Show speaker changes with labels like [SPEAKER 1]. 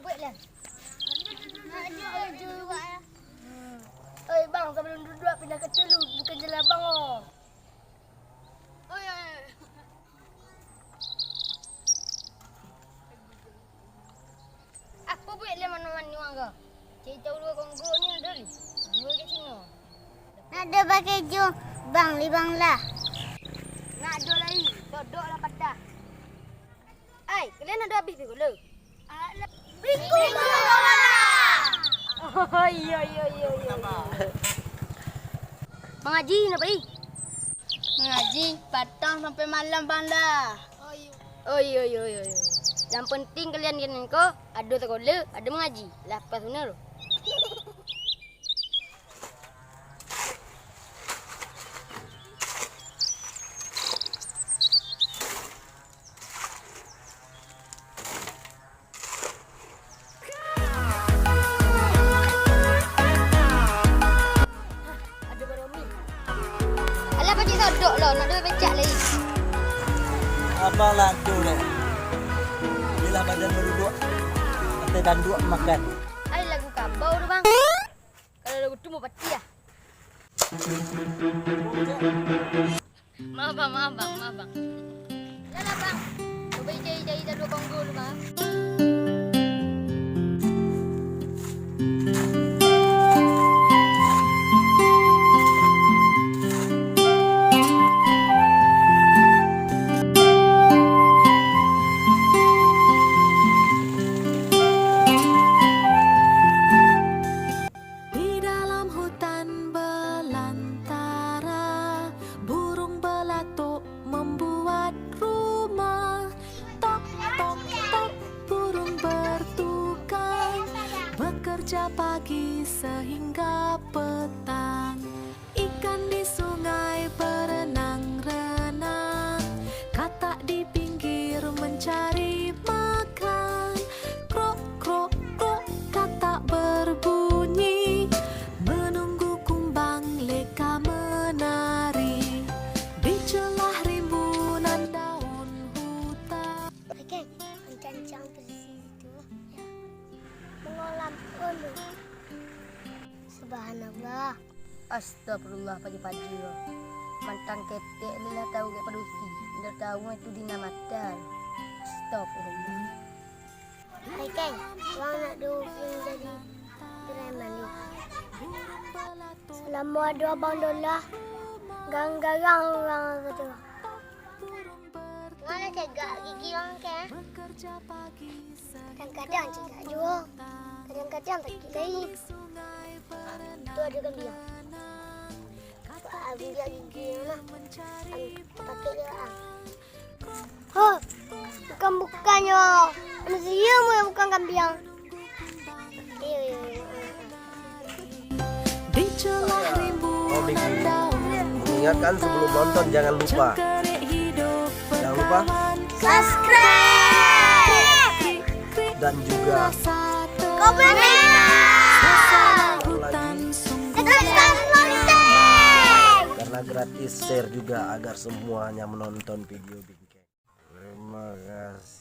[SPEAKER 1] buatlah. Oi bang, sebelum duduk pindah ke telu, bukan jalan bang oh. Oi. Apa buatlah mana-mana orang ke? Cik tahu dua konggo ni ada ni. Dua kat sini.
[SPEAKER 2] Nak ada pakai jom. Bang, libang lah.
[SPEAKER 1] Nak ada lagi. Dodok lah patah. Ai, kalian ada habis pikul le?
[SPEAKER 2] Pikul lah.
[SPEAKER 1] Oh, iya. Mengaji nak pergi?
[SPEAKER 2] Mengaji patang sampai malam bang dah.
[SPEAKER 1] Oh, iya. Yang penting kalian kau ada sekolah, ada mengaji. Lepas benar tu. Alah pakcik sodok lah, nak ada becak lagi.
[SPEAKER 3] Abang ladu deh. Bila badan berdua, kita dan dua makan.
[SPEAKER 1] Ada lagu kabau tu bang. Kalau lagu tu mau pati lah. Maaf bang. Yalah bang. Cuba cari dua konggo dulu bang.
[SPEAKER 4] Pagi sehingga petang, ikan di sungai berenang-renang, katak di pinggir mencari makan. Krok krok krok katak berbunyi, menunggu kumbang leka menari di celah rimbunan daun hutan.
[SPEAKER 2] Okey, cancang bersih tu. Mengolam ulu. Subhanallah.
[SPEAKER 1] Astagfirullah pagi-pagi lah. Mantan ketek ni lah tahu kat padusi. Dah tahu itu dinamakan. Astagfirullah.
[SPEAKER 2] Hai Kang, orang nak dukung jadi preman ni. Selama ada abang dolah, garang-garang orang kata. Mana cegak gigi orang kan? Kadang-kadang cegak juga. Kadang-kadang tak kira lagi. Tu ada kan dia. Abang dia gigi mana? Pakai dia ah. Oh, bukannya manusia mu yang bukan kambing. Iya.
[SPEAKER 4] Di celah rimbunan daun,
[SPEAKER 3] Ingatkan sebelum nonton jangan lupa. Jangan lupa
[SPEAKER 2] Subscribe
[SPEAKER 3] dan juga
[SPEAKER 2] komen
[SPEAKER 3] karena gratis share juga agar semuanya menonton video Bingkeng. Terima kasih.